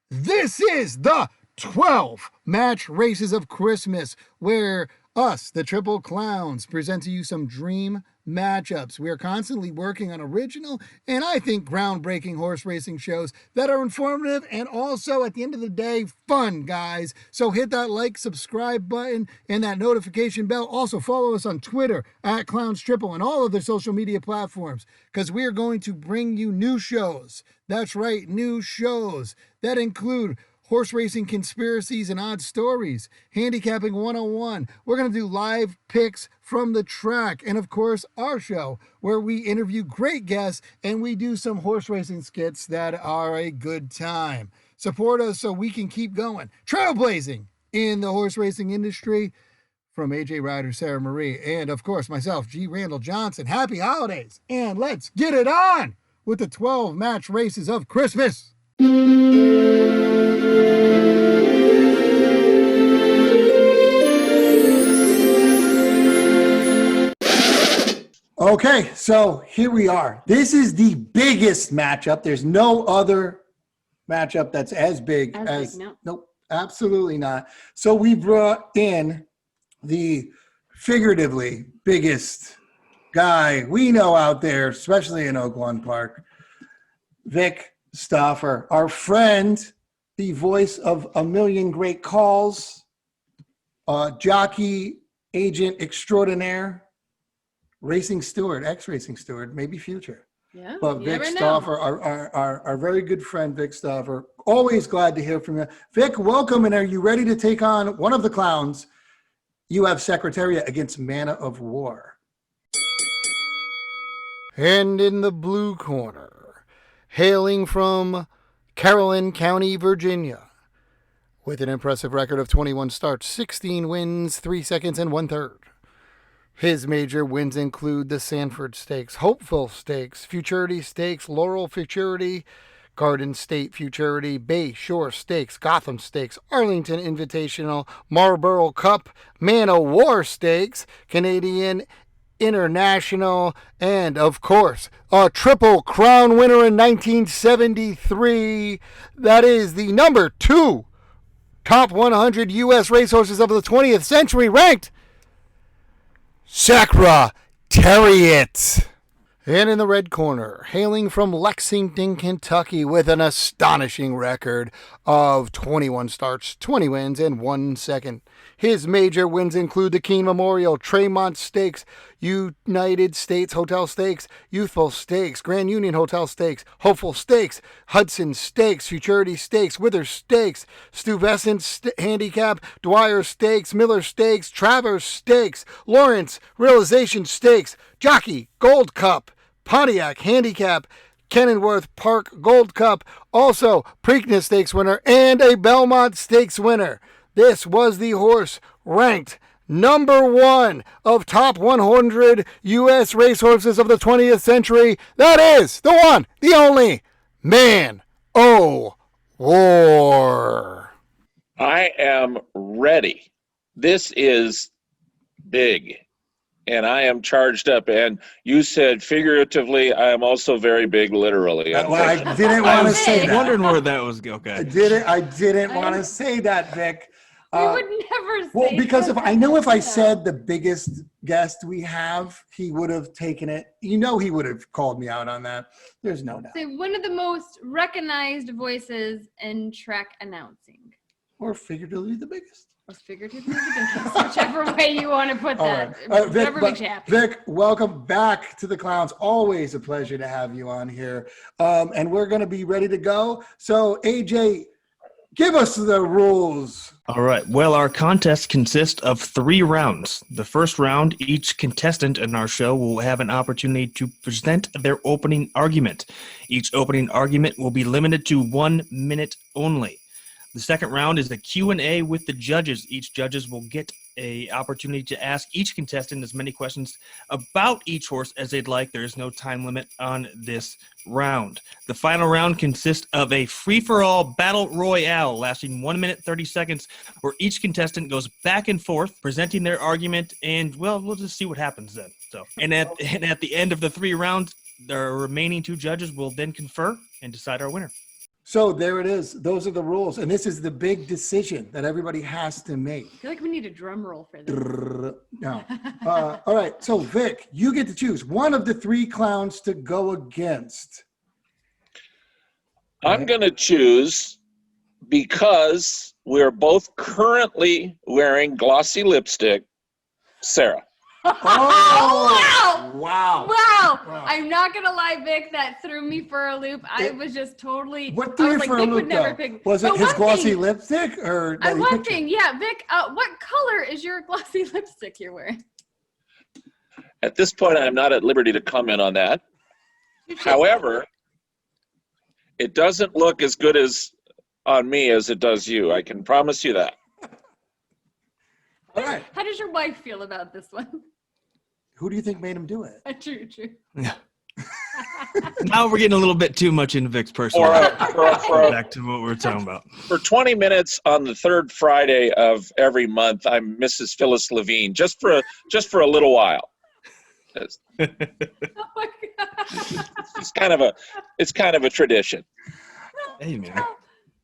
This is the 12 match races of Christmas, where us, the Triple Clowns, present to you some dream matchups. We are constantly working on original and I think groundbreaking horse racing shows that are informative and also, at the end of the day, fun, guys. So hit that like, subscribe button and that notification bell. Also follow us on Twitter at Clowns Triple and all other social media platforms, because we are going to bring you new shows. That's right, new shows that include horse racing conspiracies and odd stories, handicapping 101. We're going to do live picks from the track, and of course, our show where we interview great guests and we do some horse racing skits that are a good time. Support us so we can keep going, trailblazing in the horse racing industry. From AJ Ryder, Sarah Marie, and of course, myself, G. Randall Johnson. Happy holidays, and let's get it on with the 12 match races of Christmas. Okay, so here we are. This is the biggest matchup. There's no other matchup that's as big as no. Nope, absolutely not. So we brought in the figuratively biggest guy we know out there, especially in Oak Park, Vic Stauffer, our friend, the voice of a million great calls, jockey, agent extraordinaire, racing steward, ex-racing steward, maybe future. Yeah, but Vic Stauffer, our very good friend, Vic Stauffer, always glad to hear from you. Vic, welcome, and are you ready to take on one of the clowns? You have Secretariat against Mana of War. And in the blue corner, hailing from Caroline County, Virginia, with an impressive record of 21 starts, 16 wins, 3 seconds, and 1/3. His major wins include the Sanford Stakes, Hopeful Stakes, Futurity Stakes, Laurel Futurity, Garden State Futurity, Bay Shore Stakes, Gotham Stakes, Arlington Invitational, Marlboro Cup, Man o' War Stakes, Canadian International, and of course, a Triple Crown winner in 1973. That is the number 2 top 100 U.S. racehorses of the 20th century, ranked Secretariat. And in the red corner, hailing from Lexington, Kentucky, with an astonishing record of 21 starts, 20 wins, and 1 second. His major wins include the Keene Memorial, Tremont Stakes, United States Hotel Stakes, Youthful Stakes, Grand Union Hotel Stakes, Hopeful Stakes, Hudson Stakes, Futurity Stakes, Wither Stakes, Stuyvesant Handicap, Dwyer Stakes, Miller Stakes, Travers Stakes, Lawrence Realization Stakes, Jockey Gold Cup, Pontiac Handicap, Kenilworth Park Gold Cup, also Preakness Stakes winner, and a Belmont Stakes winner. This was the horse ranked number 1 of top 100 U.S. racehorses of the 20th century. That is the one, the only, Man o' War. I am ready. This is big, and I am charged up. And you said figuratively, I am also very big literally. Well, I didn't want to say that. I was wondering where that was going. Okay. I didn't want to say that, Vic. You would never say well, because that. if I said the biggest guest we have, he would have taken it. You know, he would have called me out on that. There's no doubt. Say one of the most recognized voices in track announcing. Or figuratively the biggest. Or figuratively the biggest, whichever way you want to put that. Right. Whatever makes you happy. Vic, welcome back to the Clowns. Always a pleasure to have you on here. And we're going to be ready to go. So, AJ, give us the rules. All right. Well, our contest consists of 3 rounds. The first round, each contestant in our show will have an opportunity to present their opening argument. Each opening argument will be limited to 1 minute only. The second round is a Q&A with the judges. Each judges will get an opportunity to ask each contestant as many questions about each horse as they'd like. There is no time limit on this round. The final round consists of a free-for-all battle royale lasting 1 minute 30 seconds, where each contestant goes back and forth presenting their argument, and well, we'll just see what happens then. And at the end of the 3 rounds, the remaining 2 judges will then confer and decide our winner. So there it is. Those are the rules. And this is the big decision that everybody has to make. I feel like we need a drum roll for this. No. All right. So, Vic, you get to choose one of the 3 clowns to go against. I'm going to choose, because we're both currently wearing glossy lipstick, Sarah. Oh, wow. wow. Wow. I'm not going to lie, Vic, that threw me for a loop. I was just totally. What threw you for a Vic loop, would never though? pick. Was it But his one glossy thing- lipstick or that you One pictured? thing, yeah, Vic, what color is your glossy lipstick you're wearing? At this point, I'm not at liberty to comment on that. However, it doesn't look as good as on me as it does you. I can promise you that. All right. How does your wife feel about this one? Who do you think made him do it? True. Yeah. Now we're getting a little bit too much into Vic's personal. Back to what we were talking about. For 20 minutes on the 3rd Friday of every month, I'm Mrs. Phyllis Levine, just for a little while. It's, Oh my God. it's kind of a tradition. Hey, man.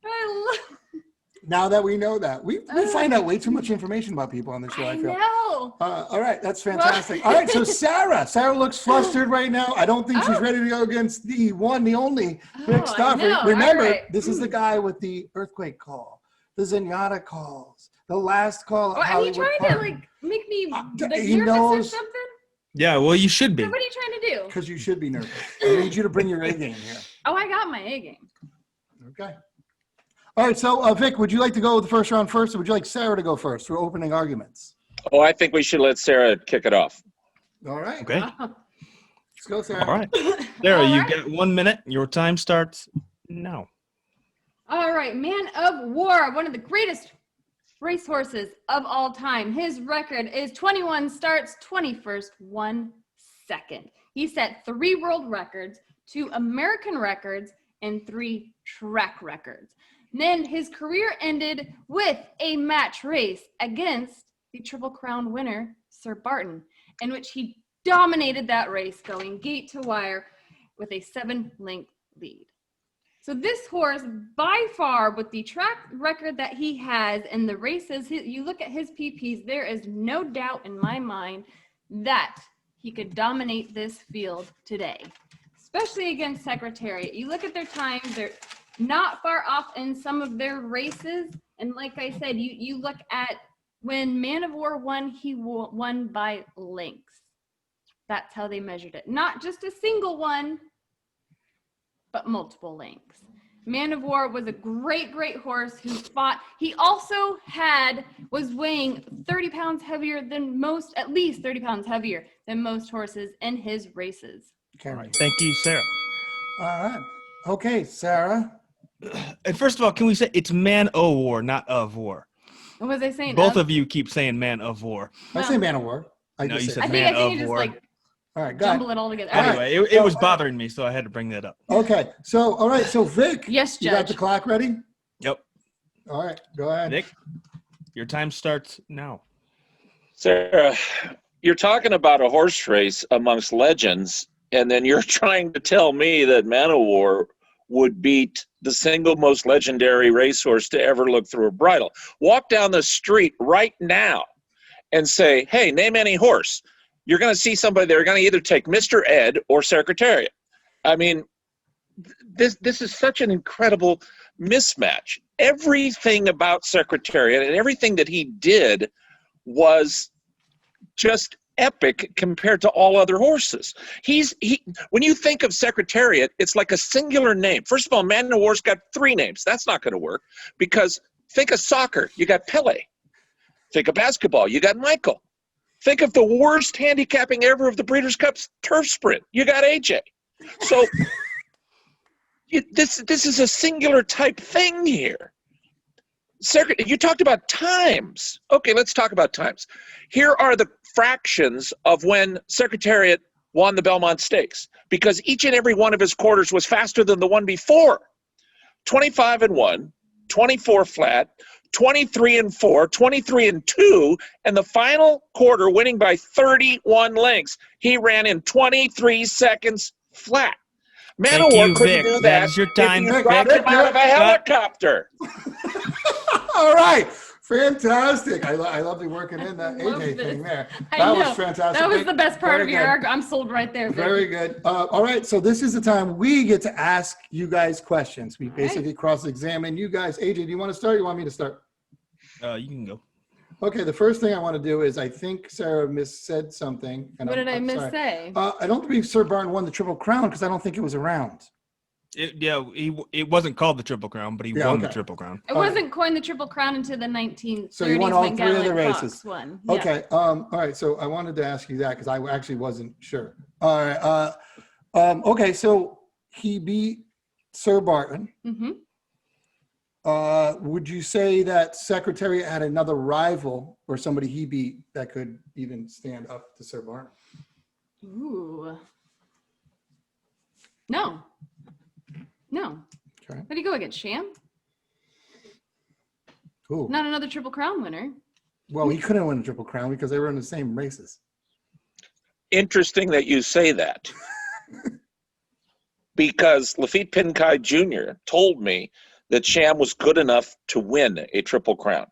I love Now that we know that, we find out way too much information about people on this show, I feel. know. All right, that's fantastic. All right, so Sarah looks flustered right now. I don't think she's ready to go against the one, the only Vic I Stauffer. know. Remember, All right. this is the guy with the earthquake call, the Zenyatta calls, the last call at Are you Hollywood trying Park. to like make me he nervous knows- or something? Yeah, well, you should be. What are you trying to do? Because you should be nervous. I need you to bring your A game here. Oh, I got my A game. Okay. All right, so Vic, would you like to go with the first round first, or would you like Sarah to go first for opening arguments? Oh, I think we should let Sarah kick it off. All right. Okay. Let's go, Sarah. All right. Sarah, All you've right. got 1 minute. Your time starts now. All right, Man of War, one of the greatest racehorses of all time. His record is 21 starts, 21st, 1 second. He set 3 world records, 2 American records, and 3 track records. Then his career ended with a match race against the Triple Crown winner, Sir Barton, in which he dominated that race, going gate to wire with a 7-length lead. So this horse, by far, with the track record that he has in the races, you look at his PPs, there is no doubt in my mind that he could dominate this field today, especially against Secretariat. You look at their times, they're not far off in some of their races. And like I said, you look at when Man of War won, he won by lengths. That's how they measured it. Not just a single one, but multiple lengths. Man of War was a great horse who fought. He also was weighing 30 pounds heavier than most, at least 30 pounds heavier than most horses in his races. Okay. All right. Thank you, Sarah. All right. Okay, Sarah. And first of all, can we say it's Man o' War, not of war? What was I saying? Both of you keep saying Man of War. I say Man of War. No, just you said said I Man. think of you just War. like All right, got jumble it all together. Anyway, it was bothering me, so I had to bring that up. Okay, so, all right, so Vic. Yes, You got Judge. the clock ready? Yep. All right, go ahead. Nick, your time starts now. Sarah, you're talking about a horse race amongst legends, and then you're trying to tell me that Man of War would beat the single most legendary racehorse to ever look through a bridle. Walk down the street right now and say, hey, name any horse. You're going to see somebody, they're going to either take Mr. Ed or Secretariat. I mean, this is such an incredible mismatch. Everything about Secretariat and everything that he did was just epic compared to all other horses. When you think of Secretariat, it's like a singular name. First of all, Man of War's got 3 names. That's not going to work, because think of soccer, you got Pele. Think of basketball, you got Michael. Think of the worst handicapping ever of the Breeders' Cup's turf sprint, you got AJ. So this is a singular type thing here. You talked about times. Okay, let's talk about times. Here are the fractions of when Secretariat won the Belmont Stakes, because each and every one of his quarters was faster than the one before. 25-1, 24 flat, 23-4, 23-2, and the final quarter winning by 31 lengths. He ran in 23 seconds flat. Man of Thank War you, couldn't Vic. do That that is your if time. you Vic, dropped Vic, him out of a Vic. helicopter. All right. Fantastic. I love the working in that Love AJ this. thing there. I That was know. fantastic. That was Vic. the best part Very of your good. arc. I'm sold right there. Vic. Very good. All right. So this is the time we get to ask you guys questions. We basically cross-examine you guys. AJ, do you want to start or you want me to start? You can go. Okay. The first thing I want to do is I think Sarah said something. And What did I I'm miss sorry. say? I don't believe Sir Barton won the Triple Crown because I don't think it was around. It wasn't called the Triple Crown, but he Yeah, won the okay. Triple Crown. It wasn't coined the Triple Crown until the 1930s So you won all when three of the Gallant races. Fox won. Yeah. Okay. All right. So I wanted to ask you that because I actually wasn't sure. All right. Okay. So he beat Sir Barton. Mm-hmm. Would you say that Secretariat had another rival or somebody he beat that could even stand up to Sir Barton? Ooh. No. No. Okay. Where do you go against? Sham? Cool. Not another Triple Crown winner. Well, he couldn't win the Triple Crown because they were in the same races. Interesting that you say that. Because Lafitte Pincay Jr. told me that Sham was good enough to win a Triple Crown.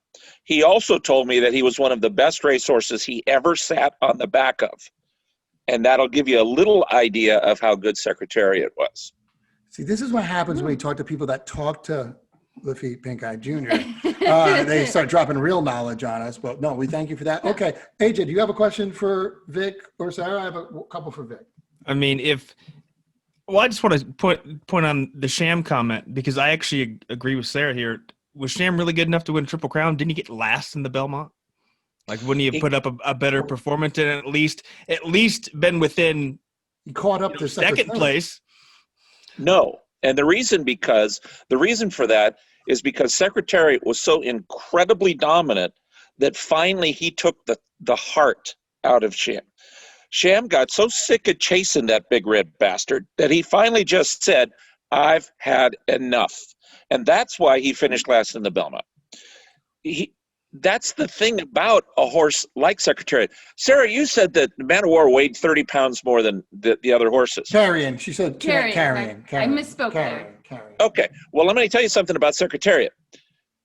He also told me that he was one of the best racehorses he ever sat on the back of. And that'll give you a little idea of how good Secretariat was. See, this is what happens when you talk to people that talk to Lafitte Pincay Jr. They start dropping real knowledge on us. But no, we thank you for that. Okay. AJ, do you have a question for Vic or Sarah? I have a couple for Vic. I mean, I just want to point on the Sham comment because I actually agree with Sarah here. Was Sham really good enough to win Triple Crown? Didn't he get last in the Belmont? Like, wouldn't he have put up a better performance and at least been within He caught up to second place? No. And the reason for that is because Secretariat was so incredibly dominant that finally he took the heart out of Sham. Sham got so sick of chasing that big red bastard that he finally just said, I've had enough. And that's why he finished last in the Belmont. That's the thing about a horse like Secretariat. Sarah, you said that Man of War weighed 30 pounds more than the other horses. Carrion. She said Carrion. carrion. I misspoke there. Carrion. Okay. Well, let me tell you something about Secretariat.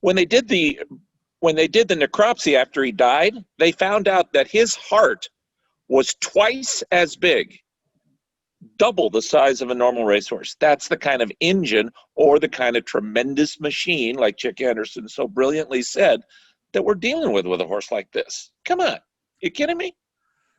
When they did the necropsy after he died, they found out that his heart was twice as big, double the size of a normal racehorse. That's the kind of engine or the kind of tremendous machine, like Chick Anderson so brilliantly said, that we're dealing with a horse like this. Come on. You kidding me?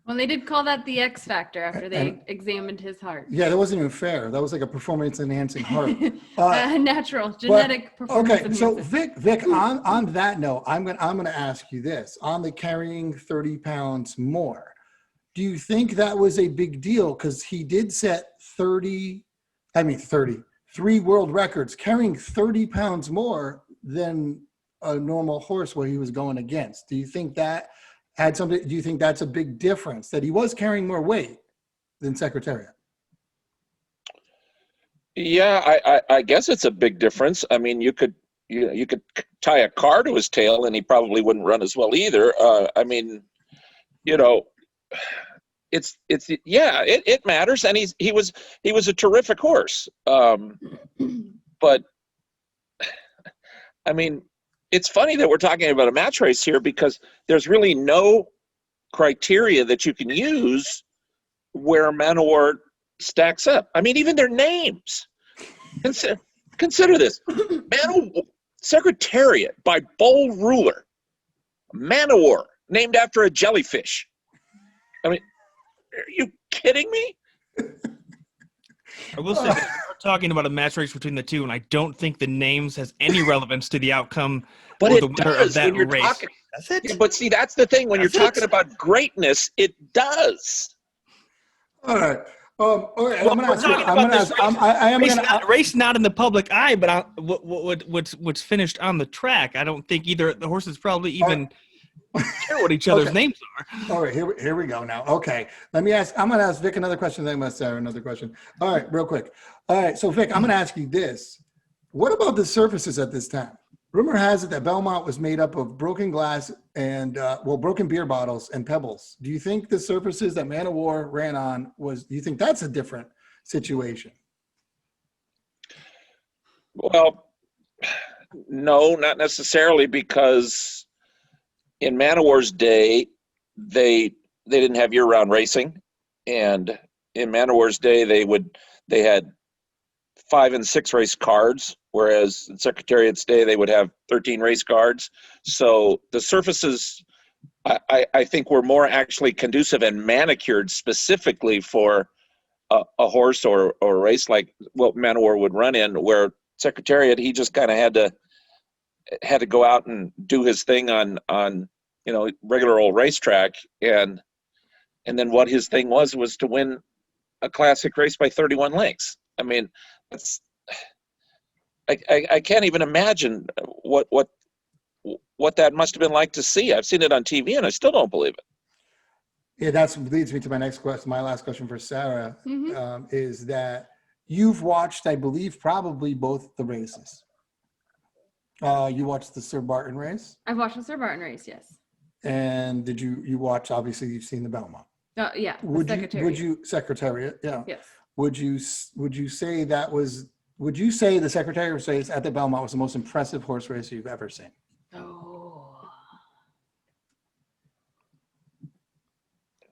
Well, they did call that the X factor after they examined his heart. Yeah, that wasn't even fair. That was like a performance-enhancing heart. Natural, genetic performance. Okay, so enhancing. Vic, on that note, I'm gonna ask you this: on the carrying 30 pounds more, do you think that was a big deal? Because he did set 3 world records carrying 30 pounds more than a normal horse where he was going against. Do you think that had something? Do you think that's a big difference that he was carrying more weight than Secretariat? Yeah, I guess it's a big difference. I mean, you could tie a car to his tail and he probably wouldn't run as well either. I mean, it matters, and he was a terrific horse. But I mean, it's funny that we're talking about a match race here because there's really no criteria that you can use where Man of War stacks up. I mean, even their names. Consider this: Secretariat by Bull Ruler, Man of War named after a jellyfish. I mean, are you kidding me? I will say that we're talking about a match race between the two, and I don't think the names has any relevance to the outcome But or it the winner does of that when you're race. talking. That's it. But see, that's the thing. When That's you're talking it. about greatness, it does. All right. All right. Well, I'm gonna we're ask. talking I'm about gonna this ask. I am gonna. race not in the public eye, but what's finished on the track. I don't think either the horses probably even care what each other's names are. All right, here we go now. Okay, let me ask. I'm going to ask Vic another question. Then I'm going to ask Sarah another question. All right, real quick. All right, so Vic, I'm going to ask you this: what about the surfaces at this time? Rumor has it that Belmont was made up of broken glass and broken beer bottles and pebbles. Do you think the surfaces that Man of War ran on do you think that's a different situation? Well, no, not necessarily, because in Man of War's day, they didn't have year-round racing, and in Man of War's day, they had 5 and 6 race cards, whereas in Secretariat's day they would have 13 race cards. So the surfaces, I think, were more actually conducive and manicured specifically for a horse or a race like what Man of War would run in. Where Secretariat, he just kind of had to go out and do his thing on regular old racetrack, and then what his thing was to win a classic race by 31 lengths. I mean, it's I can't even imagine what that must have been like to see. I've seen it on TV and I still don't believe it. Yeah, that leads me to my next question. My last question for Sarah is that you've watched, I believe, probably both the races. You watched the Sir Barton race? I've watched the Sir Barton race, yes. And did you watch, obviously you've seen the Belmont. Yeah, Secretariat, yeah. Yes. Would you say would you say the Secretariat race at the Belmont was the most impressive horse race you've ever seen? Oh.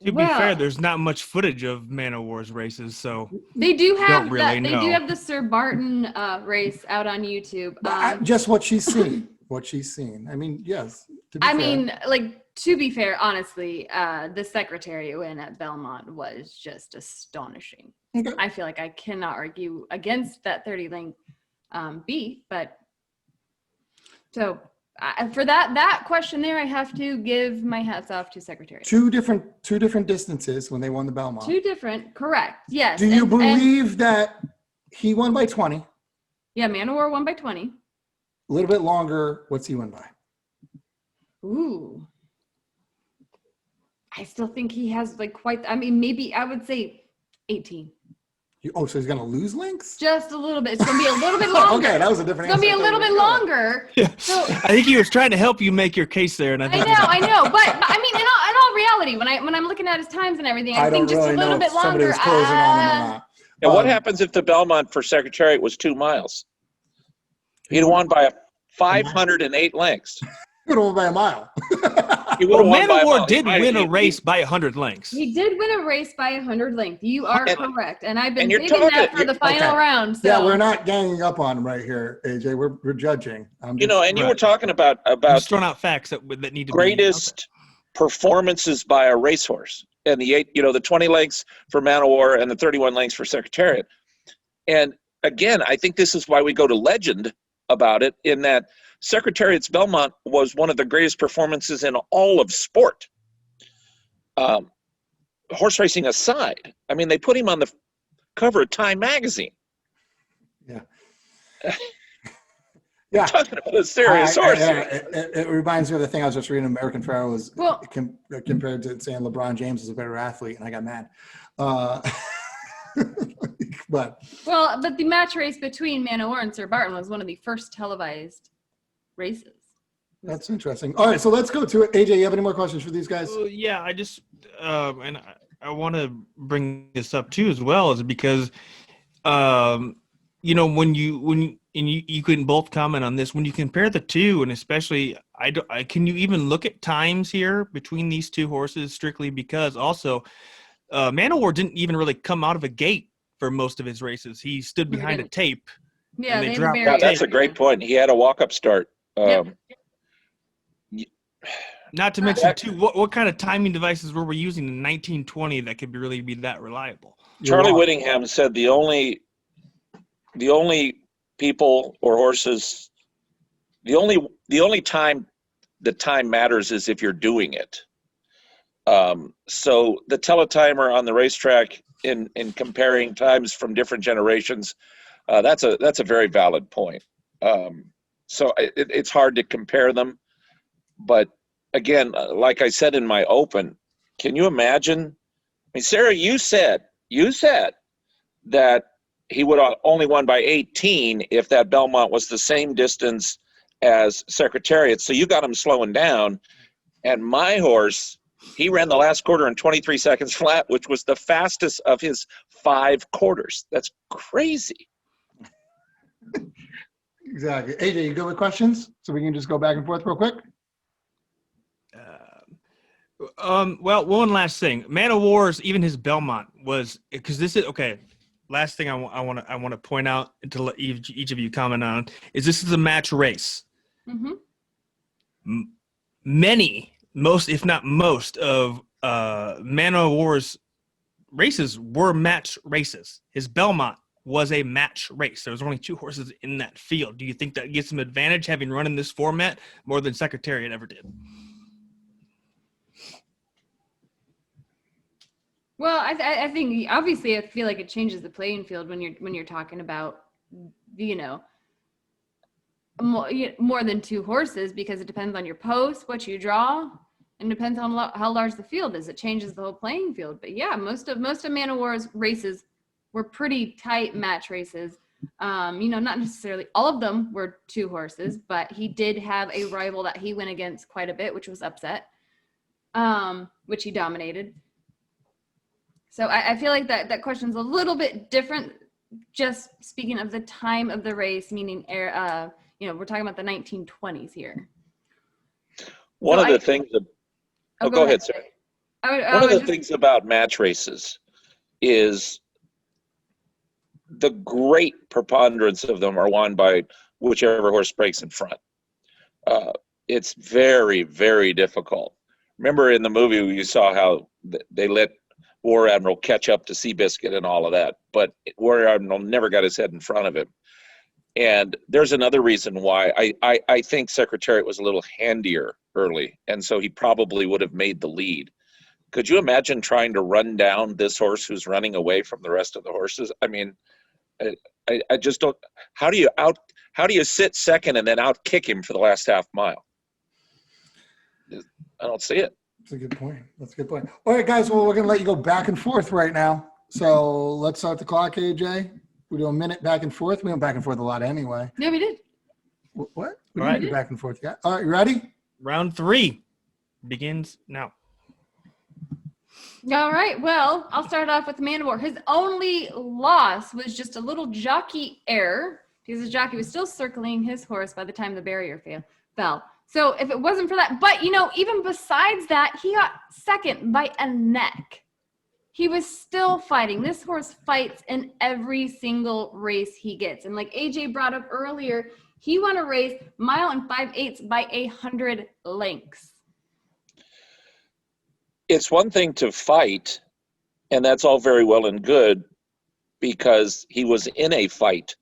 To be fair, there's not much footage of Man of War's races, so they do have really They do have the Sir Barton race out on YouTube. Just what she's seen. What she's seen. I mean, yes. To be fair, honestly, the Secretariat win at Belmont was just astonishing. Okay. I feel like I cannot argue against that 30 length beat, but so for that question there, I have to give my hats off to Secretariat. Two different distances when they won the Belmont. Two different, correct? Yes. Do you believe that he won by 20? Yeah, Man of War won by 20. A little bit longer. What's he won by? Ooh. I still think he has maybe I would say 18. So he's going to lose lengths? Just a little bit. It's going to be a little bit longer. Okay, that was a different answer. It's going to be a little bit longer. Yeah. So, I think he was trying to help you make your case there. And I know. But I mean, in all reality, when I'm looking at his times and everything, I think just a little bit longer. Closing on him or not. And what happens if the Belmont for Secretariat was 2 miles? He'd won by 508 lengths. He would have won by a mile. Man of War did win a race by 100 lengths. He did win a race by 100 lengths. You are correct. And I've been saving that for the final round. So. Yeah, we're not ganging up on him right here, AJ. We're judging. You were talking about just throwing out facts that need to greatest performances by a racehorse. And the 20 lengths for Man of War and the 31 lengths for Secretariat. And again, I think this is why we go to legend about it, in that Secretariat's Belmont was one of the greatest performances in all of sport. Horse racing aside, I mean, they put him on the cover of Time magazine. Yeah. We're talking about a serious horse. It reminds me of the thing I was just reading. American Pharoah was compared to saying LeBron James is a better athlete, and I got mad. But the match race between Man of War and Sir Barton was one of the first televised races. That's interesting. All right, so let's go to it. AJ, you have any more questions for these guys? Yeah, I just and I want to bring this up too as well, is because when you couldn't both comment on this, when you compare the two, and especially can you even look at times here between these two horses, strictly because also Man of War didn't even really come out of a gate for most of his races. He stood behind a tape. Yeah, they dropped that's a great point. He had a walk-up start. Not to mention, too, what kind of timing devices were we using in 1920 that could really be that reliable? Charlie Whittingham said the only people or horses, the only time the time matters is if you're doing it. So the teletimer on the racetrack in comparing times from different generations, that's a very valid point. So it's hard to compare them, but again, like I said in my open, can you imagine? I mean, Sarah, you said that he would have only won by 18 if that Belmont was the same distance as Secretariat. So you got him slowing down, and my horse, he ran the last quarter in 23 seconds flat, which was the fastest of his 5 quarters. That's crazy. Exactly. AJ, you good with questions? So we can just go back and forth real quick. Well, one last thing. Man of Wars, even his Belmont was because this is okay. Last thing I want to point out to let each of you comment on is this is a match race. Mm-hmm. Many, most if not most of Man of War's races were match races. His Belmont was a match race. There was only 2 horses in that field. Do you think that gives him advantage having run in this format more than Secretariat ever did? Well, I think obviously I feel like it changes the playing field when you're talking about, you know, more than 2 horses, because it depends on your post, what you draw, and depends on how large the field is. It changes the whole playing field. But yeah, most of Man of War's races were pretty tight match races. You know, not necessarily all of them were 2 horses, but he did have a rival that he went against quite a bit, which was Upset, which he dominated. So I feel like that question's a little bit different, just speaking of the time of the race, meaning, you know, we're talking about the 1920s here. One of the things go ahead, Sarah. One of the things about match races is the great preponderance of them are won by whichever horse breaks in front. It's very, very difficult. Remember in the movie you saw how they let War Admiral catch up to Seabiscuit and all of that, but War Admiral never got his head in front of him. And there's another reason why I think Secretariat was a little handier early, and so he probably would have made the lead. Could you imagine trying to run down this horse who's running away from the rest of the horses? I mean, I just don't. How do you sit second and then out kick him for the last half mile? I don't see it. That's a good point. That's a good point. All right, guys. Well, we're going to let you go back and forth right now. So let's start the clock, AJ. We do a minute back and forth. We went back and forth a lot anyway. Yeah, we did. What? We didn't do back and forth. Yeah. All right, you ready? Round 3 begins now. All right. Well, I'll start off with Man of War. His only loss was just a little jockey error, because his jockey was still circling his horse by the time the barrier fell. So if it wasn't for that, but, you know, even besides that, he got second by a neck. He was still fighting. This horse fights in every single race he gets. And like AJ brought up earlier, he won a race 1 5/8 by 100 lengths. It's one thing to fight, and that's all very well and good because he was in a fight.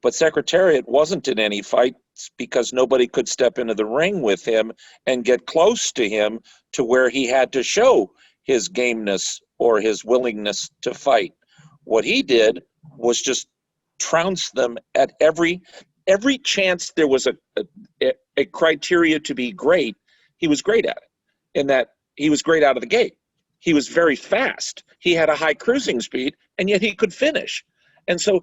But Secretariat wasn't in any fights because nobody could step into the ring with him and get close to him to where he had to show his gameness or his willingness to fight. What he did was just trounce them at every chance there was a criteria to be great. He was great at it, in that he was great out of the gate. He was very fast. He had a high cruising speed, and yet he could finish. And so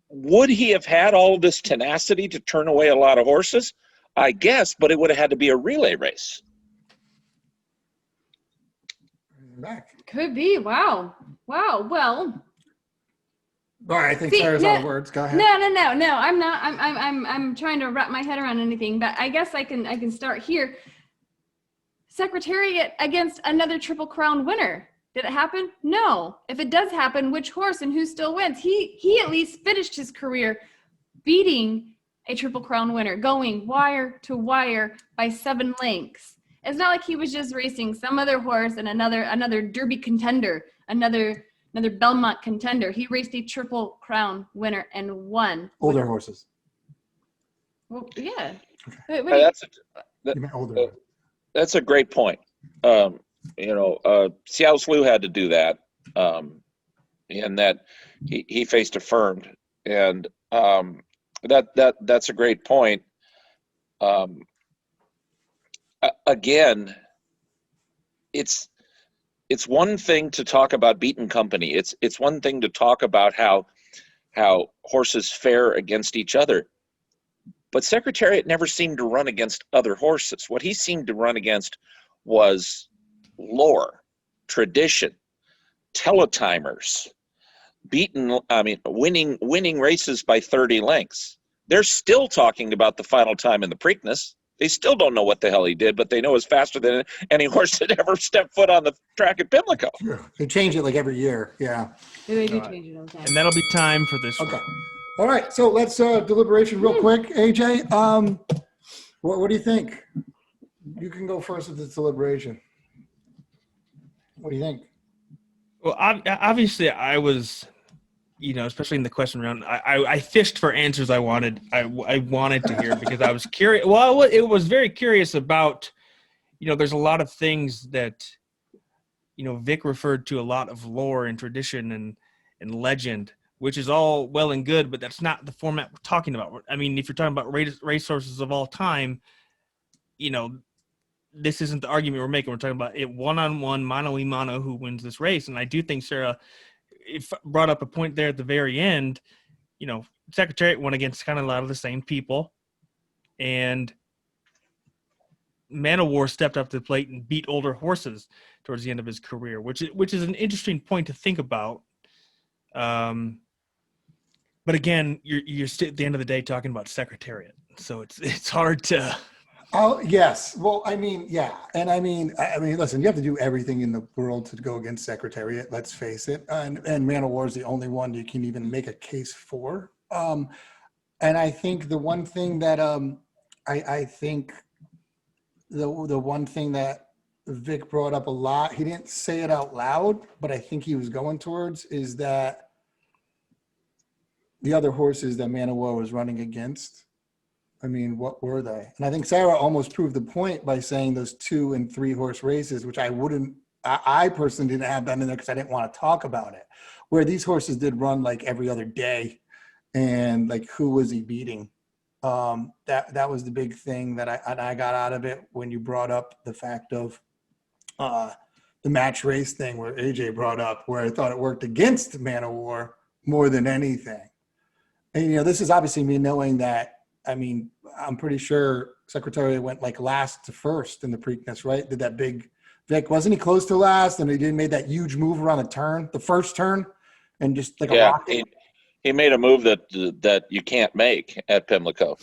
would he have had all this tenacity to turn away a lot of horses? I guess, but it would have had to be a relay race. Back. Could be. Wow. Well. All right, I think Sarah's out of words. Go ahead. No. I'm not. I'm trying to wrap my head around anything, but I guess I can start here. Secretariat against another Triple Crown winner. Did it happen? No. If it does happen, which horse and who still wins? He at least finished his career beating a Triple Crown winner, going wire to wire by 7 lengths. It's not like he was just racing some other horse and another Derby contender, another Belmont contender. He raced a Triple Crown winner and won. Older horses. Well, yeah. Okay. That's a great point. Seattle Slew had to do that, in that he faced Affirmed, and that's a great point. Again, it's one thing to talk about beaten company. It's one thing to talk about how horses fare against each other. But Secretariat never seemed to run against other horses. What he seemed to run against was lore, tradition, teletimers, winning races by 30 lengths. they're still talking about the final time in the Preakness. They still don't know what the hell he did, but they know it's faster than any horse that ever stepped foot on the track at Pimlico. Sure. They change it like every year. Yeah. They do All right. change it all the time. And that'll be time for this Okay. round. All right. So let's deliberation real quick. AJ, what do you think? You can go first with this deliberation. What do you think? Well, obviously, I was, especially in the question round, I fished for answers I wanted to hear because I was curious. Well, it was very curious about, there's a lot of things that, Vic referred to a lot of lore and tradition and legend, which is all well and good, but that's not the format we're talking about. I mean, if you're talking about racehorses of all time, this isn't the argument we're making. We're talking about it one-on-one, mano-a-mano, who wins this race. And I do think Sarah brought up a point there at the very end. Secretariat went against kind of a lot of the same people. And Man of War stepped up to the plate and beat older horses towards the end of his career, which is an interesting point to think about. But again, you're still at the end of the day talking about Secretariat. So it's hard to... Oh, yes. Well, I mean, yeah. And I mean, listen, you have to do everything in the world to go against Secretariat, let's face it. And Man of War is the only one you can even make a case for. And I think the one thing that I think the one thing that Vic brought up a lot, he didn't say it out loud, but I think he was going towards, is that the other horses that Man of War was running against, I mean, what were they? And I think Sarah almost proved the point by saying those 2 and 3 horse races, which I personally didn't have that in there because I didn't want to talk about it, where these horses did run like every other day. And like, who was he beating? That was the big thing that I got out of it when you brought up the fact of the match race thing where AJ brought up, where I thought it worked against Man of War more than anything. And, this is obviously me knowing that, I mean, I'm pretty sure Secretariat went like last to first in the Preakness, right? Did that big Vic, wasn't he close to last? And he made that huge move around the first turn, and just like a rocket. He made a move that you can't make at Pimlico.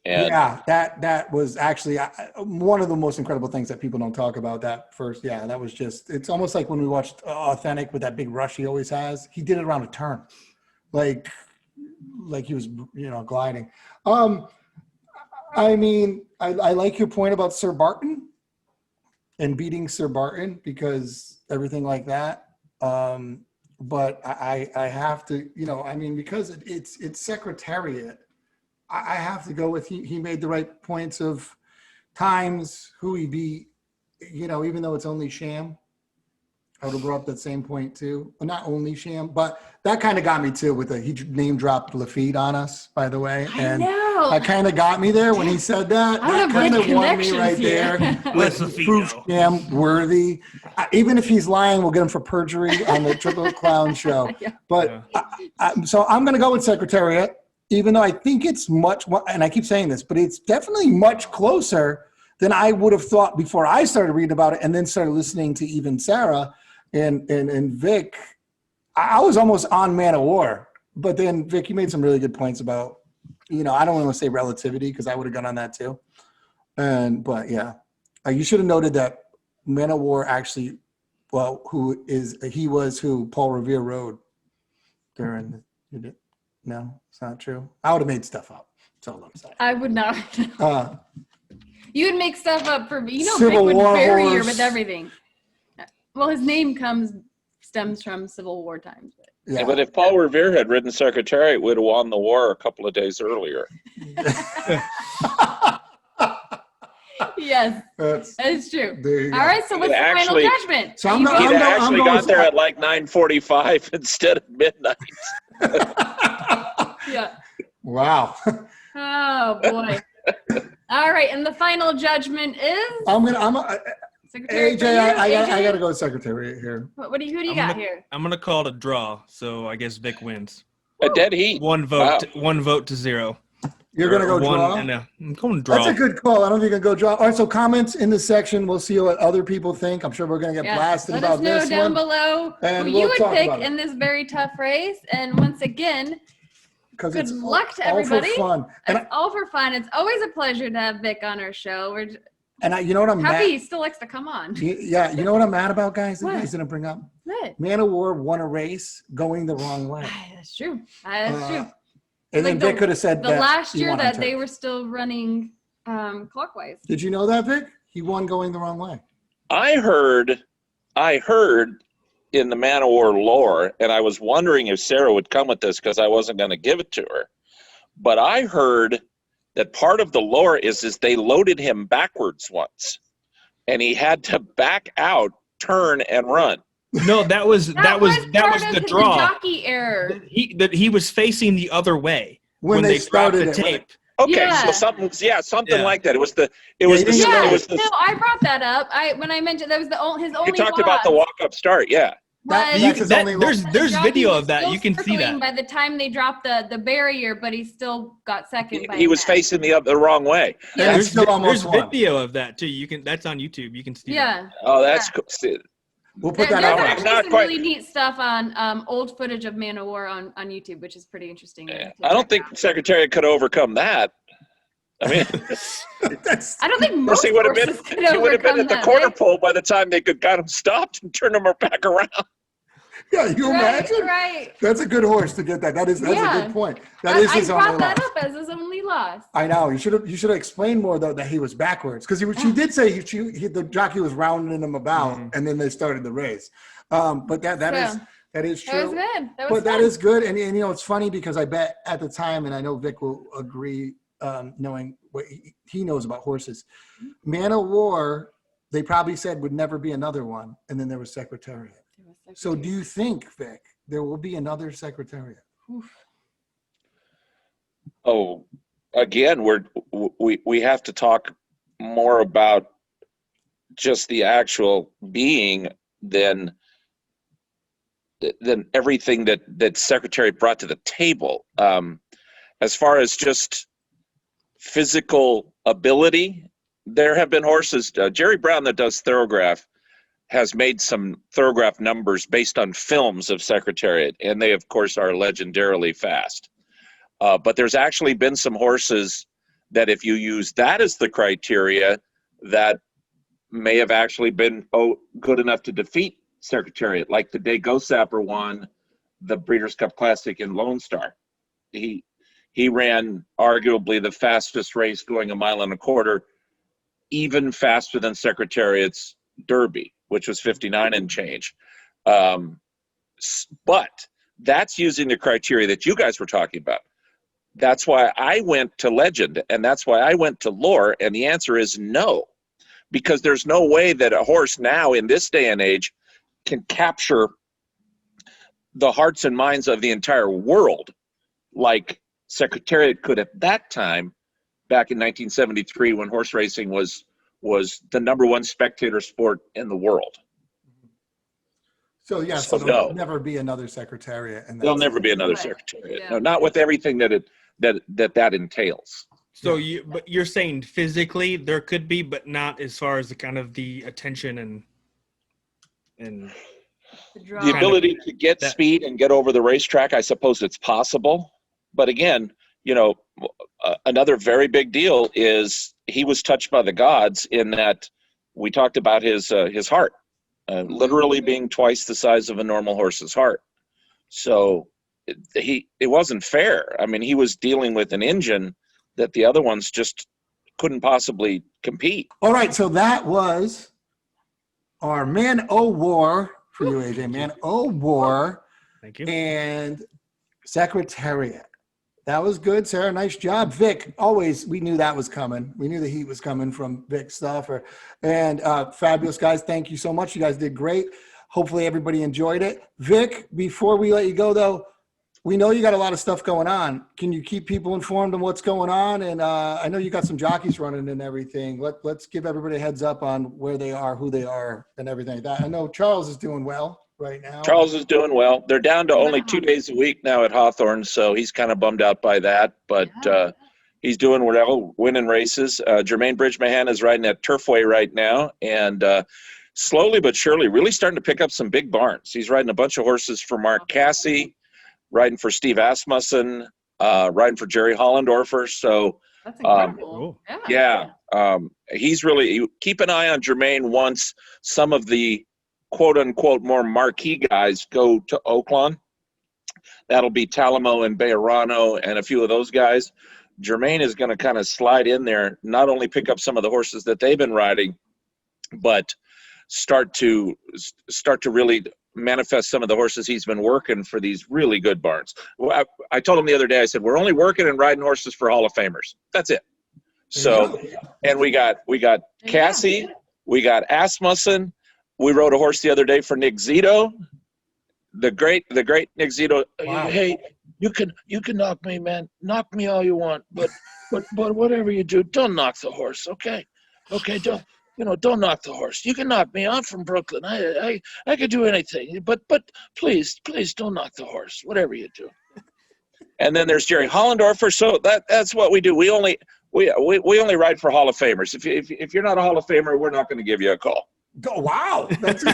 And yeah, that was actually one of the most incredible things that people don't talk about. That first, yeah, that was just, it's almost like when we watched Authentic with that big rush he always has. He did it around a turn, like he was, gliding. I mean, I like your point about Sir Barton and beating Sir Barton, because everything like that. But I have to, because it's Secretariat, I have to go with he made the right points of times, who he beat, even though it's only sham. I would have brought up that same point too. Well, not only sham, but that kind of got me too he name dropped Lafitte on us, by the way. And I know. That kind of got me there when he said that. That kind of won me right there. Let's proof sham worthy. Even if he's lying, we'll get him for perjury on the Triple Clown show. Yeah. But so I'm going to go with Secretariat, even though I think it's much, and I keep saying this, but it's definitely much closer than I would have thought before I started reading about it and then started listening to even Sarah and Vic. I was almost on Man of War, but then Vic, you made some really good points about, I don't want to say relativity because I would have gone on that too. But yeah, you should have noted that Man of War actually, he was who Paul Revere rode during the, no, it's not true. I would have made stuff up. That's all I'm saying. I would not. You would make stuff up for me. Vic Civil would War bury you horse. with everything. Well, his name stems from Civil War times. But. Yeah. But if Paul Revere had ridden Secretariat, we'd have won the war a couple of days earlier. Yes, That's true. there you go. All right, so what's the final judgment? So He'd I'm actually going got with- there at like 9:45 instead of midnight. Yeah. Wow. Oh boy. All right, and the final judgment is AJ, Secretary. I got to go with Secretariat here. Who do you got here? I'm gonna call it a draw, so I guess Vic wins. A dead heat. One vote, one vote to zero. You're going to go One, draw? I'm going draw. That's a good call. I don't think I go draw. All right, so comments in this section. We'll see what other people think. I'm sure we're going to get blasted Let about us know this down one. below And who we'll you would talk pick about it. in this very tough race. And once again, because Good it's luck to all everybody. for fun. It's all for fun. It's always a pleasure to have Vic on our show. We're You know what I'm happy mad? he still likes to come on. Yeah, you know what I'm mad about, guys? That you What? guys didn't bring up. What? Man of War won a race going the wrong way. That's true. That's true. And then Like Vic could have said The that last he year won on that they turf. were still running clockwise. Did you know that, Vic? He won going the wrong way. I heard in the Man of War lore, and I was wondering if Sarah would come with this because I wasn't going to give it to her. But I heard that part of the lore is they loaded him backwards once, and he had to back out, turn, and run. No, that was part the of draw. The jockey error. He was facing the other way When they dropped started the it, tape. Okay, Yeah. so something Yeah. like that. It was the you didn't get Yeah, it was the no, I brought that up. When I mentioned that was his only. you talked about the loss walk-up start, yeah. That- was that's his only there's the jockey video was of that. still You can see circling that. by the time they dropped the barrier, but he still got second. He was facing the wrong way. Yeah. And he still almost There's won. video of that too. That's on YouTube. You can see that. Yeah. Oh, that's cool. See, We'll put There's that out. actually Not some quite- really neat stuff on old footage of Man of War on YouTube, which is pretty interesting. yeah. to I don't check think out. Secretariat could overcome that. I mean, That's, I don't think most he would have been horses could he would have been overcome at the that, quarter right? pole by the time they got him stopped and turned him back around. yeah, you imagine? Right. That's a good horse to get that. That's Yeah. a good point. That is his I only brought that loss. up as his only loss. I know. You should have explained more though that he was backwards because she did say the jockey was rounding him about and then they started the race. But that is true. That was good. That was But that fun. is good, and you know it's funny because I bet at the time, and I know Vic will agree, knowing what he knows about horses. Man of War, they probably said would never be another one, and then there was Secretariat. So do you think, Vic, there will be another Secretariat? Oh, again, we have to talk more about just the actual being than everything that Secretary brought to the table. As far as just physical ability, there have been horses. Jerry Brown, that does Thoroughgraph, has made some Thoroughgraph numbers based on films of Secretariat, and they, of course, are legendarily fast. But there's actually been some horses that, if you use that as the criteria, that may have actually been good enough to defeat Secretariat, like the day Gosapper won the Breeders' Cup Classic in Lone Star. He ran arguably the fastest race, going 1.25 miles, even faster than Secretariat's Derby, which was 59 and change. But that's using the criteria that you guys were talking about. That's why I went to legend, and that's why I went to lore, and the answer is no, because there's no way that a horse now in this day and age can capture the hearts and minds of the entire world like Secretariat could at that time, back in 1973, when horse racing was the #1 spectator sport in the world. So yeah, So there'll no. never be another Secretariat. And There'll that's never it. be another Right. Secretariat. Yeah. No, not with everything that entails. So you're saying physically there could be, but not as far as the kind of the attention and The ability to get that- speed and get over the racetrack, I suppose it's possible. But again, another very big deal is he was touched by the gods in that we talked about his heart, literally being twice the size of a normal horse's heart. So it wasn't fair. I mean, he was dealing with an engine that the other ones just couldn't possibly compete. All right, so that was our Man O' War for you, AJ. Man O' War thank you. and Secretariat. That was good, Sarah. Nice job. Vic, always, we knew that was coming. We knew the heat was coming from Vic Stauffer. And fabulous, guys. Thank you so much. You guys did great. Hopefully everybody enjoyed it. Vic, before we let you go, though, we know you got a lot of stuff going on. Can you keep people informed on what's going on? And I know you got some jockeys running and everything. Let's give everybody a heads up on where they are, who they are, and everything like that. I know Charles is doing well right now. Charles is doing well. They're down to only 2 days a week now at Hawthorne, so he's kind of bummed out by that. But he's doing well, winning races. Jermaine Bridgemahan is riding at Turfway right now, and slowly but surely really starting to pick up some big barns. He's riding a bunch of horses for Mark Cassie, riding for Steve Asmussen, riding for Jerry Hollendorfer. So That's incredible. Cool. yeah, he's really, keep an eye on Jermaine once some of the quote unquote more marquee guys go to Oaklawn. That'll be Talamo and Bejarano and a few of those guys. Jermaine is going to kind of slide in there, not only pick up some of the horses that they've been riding, but start to really manifest some of the horses he's been working for these really good barns. Well, I told him the other day, I said, we're only working and riding horses for Hall of Famers. That's it. So, and we got Cassie, we got Asmussen. We rode a horse the other day for Nick Zito, the great Nick Zito. Wow. Hey, you can knock me, man. Knock me all you want, but whatever you do, don't knock the horse, okay? Okay, don't knock the horse. You can knock me. I'm from Brooklyn. I could do anything, but please don't knock the horse. Whatever you do. And then there's Jerry Hollendorfer. So that's what we do. We only ride for Hall of Famers. If you're not a Hall of Famer, we're not going to give you a call. Oh, wow. That's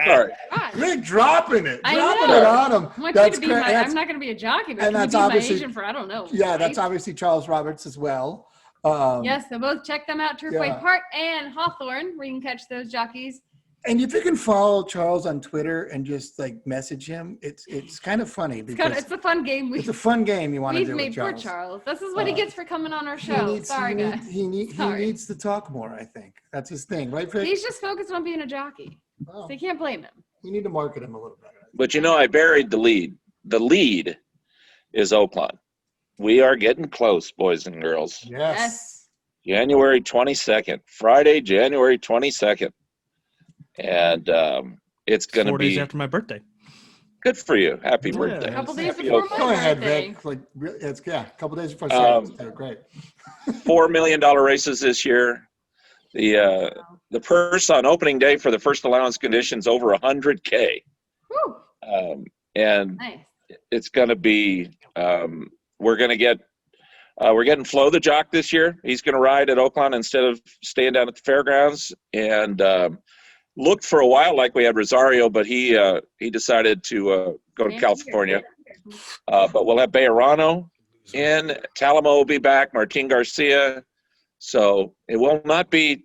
Sorry. Rick dropping it. I Dropping know. it on him. I want That's you to be great. I'm not going to be a jockey, but and can you that's be my obviously- agent for, I don't know. Yeah, right? that's obviously Charles Roberts as well. Yes, so both check them out, Turfway Yeah. Park and Hawthorne, where you can catch those jockeys. And if you can follow Charles on Twitter and just like message him, it's kind of funny because It's a fun game it's a fun game you want to we've do made with for Charles. Charles. This is what he gets for coming on our He show. needs- Sorry, he guys. needs- he Sorry. needs to talk more, I think. That's his thing, right, Vic? He's just focused on being a jockey. Oh, So you can't blame him. you need to market him a little better. But I buried the lead. The lead is Oaklawn. We are getting close, boys and girls. Yes. January 22nd, Friday, January 22nd. And it's going to 4 days be after my birthday. good for you. Happy Yeah. birthday. A couple days Happy before Oaklawn. my Go ahead, birthday. Vic. Like, really, it's a couple days before Um, Saturday. Great. $4 million races this year. The purse on opening day for the first allowance conditions over $100K. Whew, And nice. it's going to be, we're getting Flo the jock this year. He's going to ride at Oaklawn instead of staying down at the fairgrounds. And looked for a while like we had Rosario, but he decided to go to California. But we'll have Bejarano in. Talamo will be back. Martin Garcia. So it will not be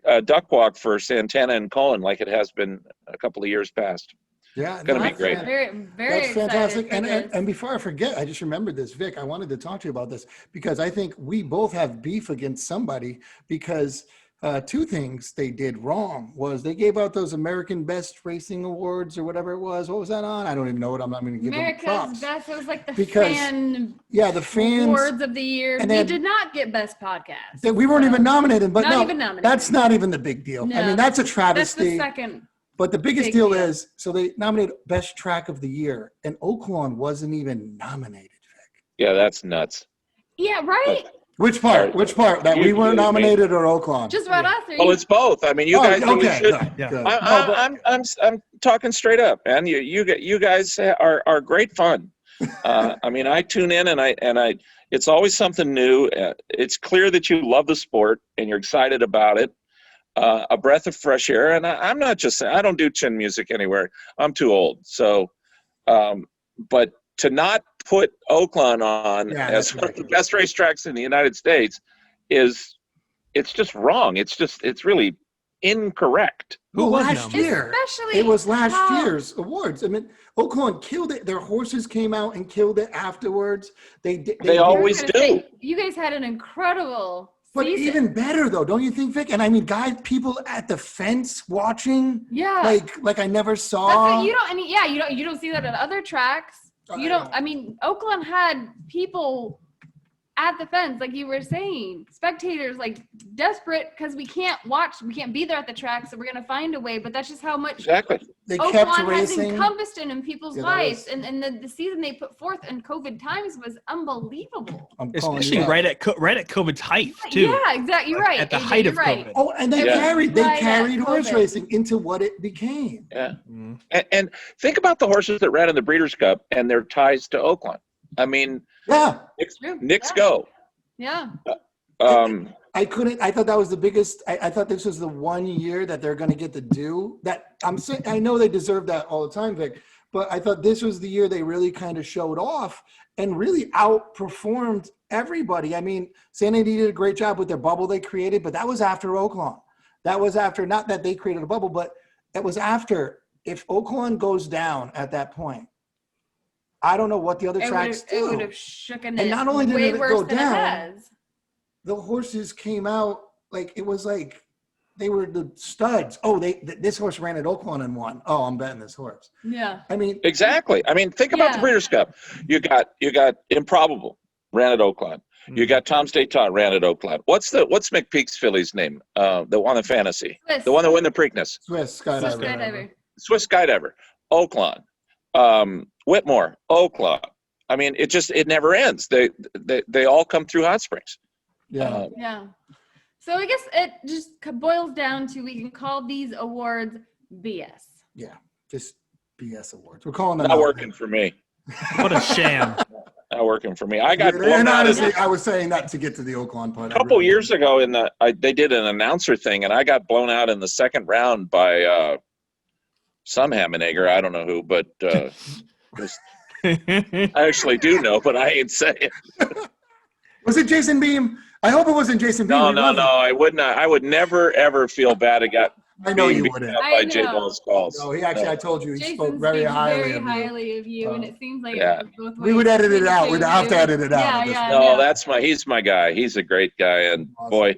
a duck walk for Santana and Cohen like it has been a couple of years past. Yeah, Gonna be that's great. Very, very That's excited fantastic. for And this. before I forget, I just remembered this, Vic. I wanted to talk to you about this because I think we both have beef against somebody because two things they did wrong was they gave out those American Best Racing Awards or whatever it was. What was that on? I don't even know what I'm not going to give them America's props. Best. It was like the Because fan Yeah, the fans. awards of the year. and We then- did not get Best Podcast. We weren't So, even nominated, but Not no, even nominated. that's not even the big deal. I No, mean, that's a That's travesty. the second. But the biggest big deal deal. is, so they nominated Best Track of the Year, and Oaklawn wasn't even nominated. Vic. Yeah, that's nuts. Yeah, right? Which part? Which part? That we weren't nominated or Oaklawn? Just about us. Well, it's both. I mean, you guys really okay, should. good, Yeah. good. I'm talking straight up, man. You guys are great fun. I mean, I tune in and I it's always something new. It's clear that you love the sport and you're excited about it. A breath of fresh air. And I'm not just saying, I don't do chin music anywhere. I'm too old. So, but to not put Oaklawn on Yeah, as that's one of the ridiculous. best racetracks in the United States it's just wrong. It's really incorrect. Who Well, was last nominated? year? Especially It was last how- year's awards. I mean, Oaklawn killed it. Their horses came out and killed it afterwards. They They always I was gonna do. say, you guys had an incredible But season. even better though, don't you think, Vic? And I mean, guys, people at the fence watching, Yeah. like I never That's saw. what you don't. I mean, yeah, you don't see that at other tracks. You don't. I mean, Oakland had people at the fence, like you were saying, spectators like desperate because we can't be there at the track, so we're gonna find a way. But that's just how much Exactly. They kept Oakland has racing. encompassed in people's Yeah, that lives, was- and the season they put forth in COVID times was unbelievable. I'm calling Especially you out. right at COVID's height too. Yeah, exactly. You're right. At the AJ, height you're of right. COVID. Oh, and they Yeah. carried Right at horse COVID. racing into what it became. Yeah. Mm. And think about the horses that ran in the Breeders' Cup and their ties to Oakland. I mean, Yeah, Nick's Yeah. go. Yeah. I thought that was the biggest. I thought this was the one year that they're going to get to do that. I know they deserve that all the time, Vic. but I thought this was the year they really kind of showed off and really outperformed everybody. I mean, San Antonio did a great job with their bubble they created, but that was after Oakland. That was after, not that they created a bubble, but it was after. If Oakland goes down at that point, I don't know what the other tracks do. It would have shooken And it not only did way it worse go than down, it has. the horses came out like it was like they were the studs. Oh, this horse ran at Oakland and won. Oh, I'm betting this horse. Yeah. I mean, Exactly. I mean, think about the Yeah. Breeders' Cup. You got Improbable, ran at Oakland. You got Tom's D'Etat, ran at Oakland. What's McPeak's filly's name? The one in Fantasy, Swiss. the one that won the Preakness. Swiss Swiss skydiver. skydiver. Swiss Skydiver, Oakland, Whitmore, Oakland. I mean, it never ends. They all come through Hot Springs. Yeah. Yeah. So I guess it just boils down to we can call these awards BS. Yeah. Just BS awards. We're calling them Not out. working for me. What a sham. Not working for me. I got blown And out honestly, I was saying that to get to the Oakland part. a couple years ago they did an announcer thing, and I got blown out in the second round by some Hammenegger. I don't know who, but I actually do know, but I ain't saying. Was it Jason Beam? I hope it wasn't Jason Beam. No, It no, wasn't. no. I would not. I would never ever feel bad about I know being you beat wouldn't. up I by J know. Ball's calls. No, he actually, I told you, he Jason spoke very speaks highly very of you. highly of you, and it seems like Yeah. it goes both We would ways. edit it out. We'd have to edit it out. Yeah, at this yeah. point. No, he's my guy. He's a great guy, and Awesome. boy,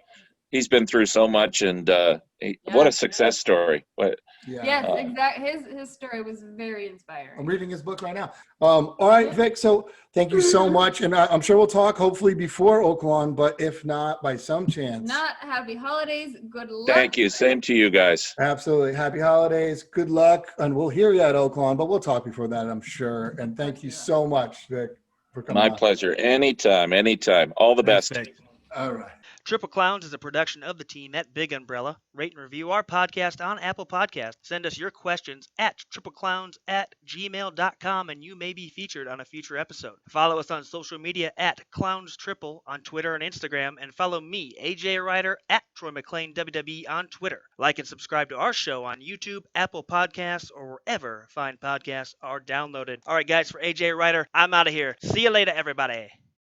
he's been through so much, and what a success story. What Yeah. Yes, exactly. His story was very inspiring. I'm reading his book right now. All right, Vic. So thank you so much. And I'm sure we'll talk hopefully before Oakland, but if not, by some chance. Not happy holidays. Good luck. Thank you. Same to you guys. Absolutely. Happy holidays. Good luck. And we'll hear you at Oakland, but we'll talk before that, I'm sure. And thank you so much, Vic, for coming My on. pleasure. Anytime, anytime. All the best. All right. Triple Clowns is a production of the team at Big Umbrella. Rate and review our podcast on Apple Podcasts. Send us your questions at tripleclowns@gmail.com and you may be featured on a future episode. Follow us on social media at ClownsTriple on Twitter and Instagram, and follow me, AJ Ryder, at Troy McClain WWE on Twitter. Like and subscribe to our show on YouTube, Apple Podcasts, or wherever fine podcasts are downloaded. All right, guys, for AJ Ryder, I'm out of here. See you later, everybody.